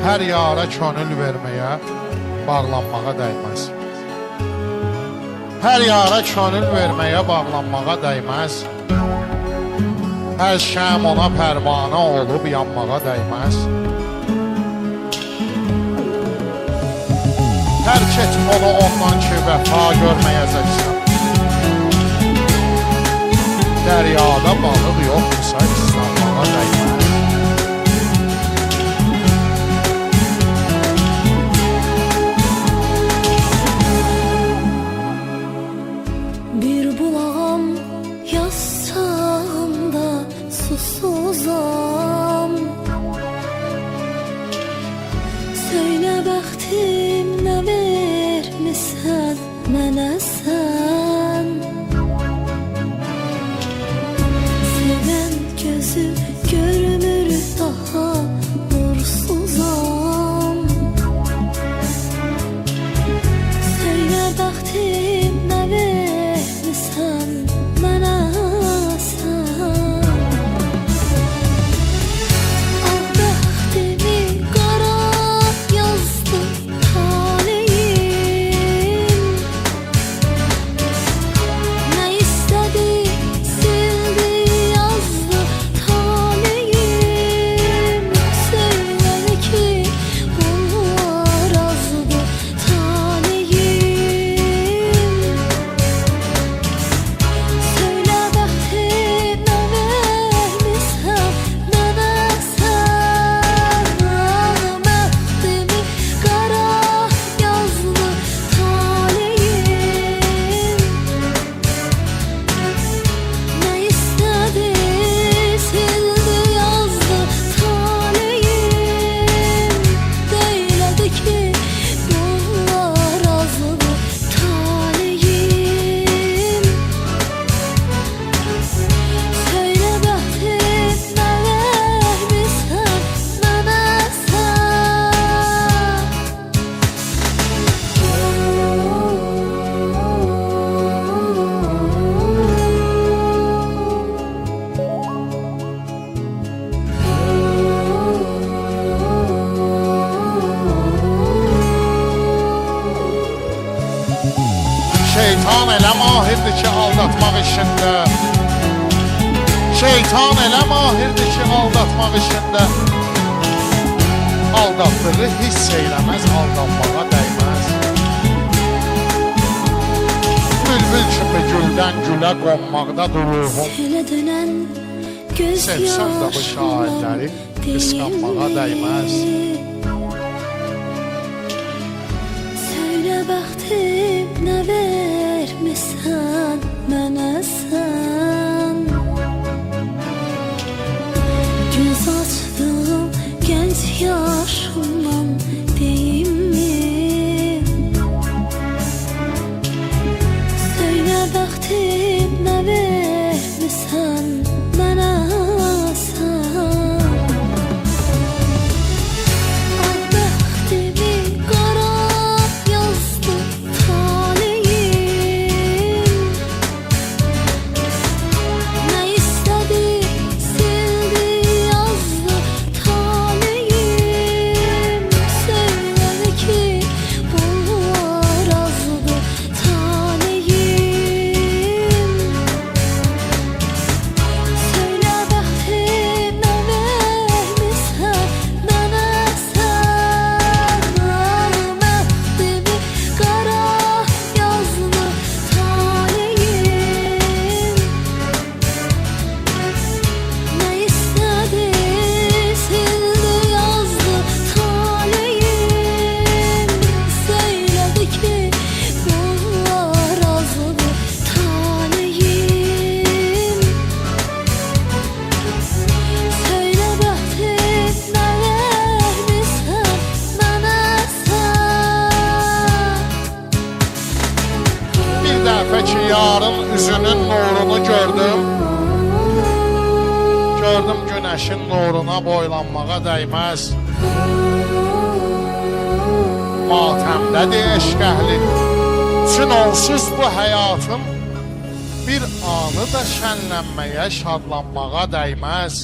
Hər yara könül verməyə, bağlanmağa dəyməz. Hər yara könül verməyə, bağlanmağa dəyməz. Hər şəm ona pərvanə olub yanmağa dəyməz. Tərk et onu ondan ki, vəfa görməyəcəksən. Dəryada balıq yoxdursa, islanmağa dəyməz. Bir bulağam yazsam da susuzam. Söyle bəxtim nə vermisən mənə sən. Sevən gözü görmür daha nursuzam. Söyle bəxtim nə vermisən mənə sən. Ah bəxtimi qara yazdı taleyim. Nə istədi sildi yazdı taleyim. Söylədi ki bunlar azdı taleyim. Söyle bəxtim nə vermisən mənə sən. Bəxtimi qara yazdı taleyim. Nə istədi sildi yazdı taleyim. Deylədi ki bunlar azdı taleyim. Söyle bəxtim nə vermisən mənə Şeytan elə mahirdir ki, aldatmaq işində. Şeytan elə mahirdir ki, aldatmaq işində. Aldatdığı hiss eyləməz, aldanmağa dəyməz. Bülbül kimi güldən gülə qonmaqda ruhum. Elə dönən göz Sevsəm də bu şairləri qısqanmağa dəyməz. Söyle bəxtim nə vermisən mənə sən. Göz açdım gənc yaşımdan deyimmi. Söyle bəxtim nə vermisən mənə sən. Ah bəxtimi qara yazdı taleyim. Nə istədi sildi yazdı taleyim. Söylədi ki bunlar azdı taleyim. Söyle bəxtim nə vermisən mənə sən. Bəxtimi qara yazdı taleyim. Nə istədi sildi yazdı taleyim. Söylədi ki bunlar azdı taleyim. Söyle bəxtim nə vermisən mənə sən. Bir dəfə ki, yarın üzünün nurunu gördüm. Gördüm günəşin nuruna boylanmağa dəyməz. Matəmdədir eşq əhli. Çün onsuz bu həyatım bir anı da şənlənməyə, şadlanmağa dəyməz.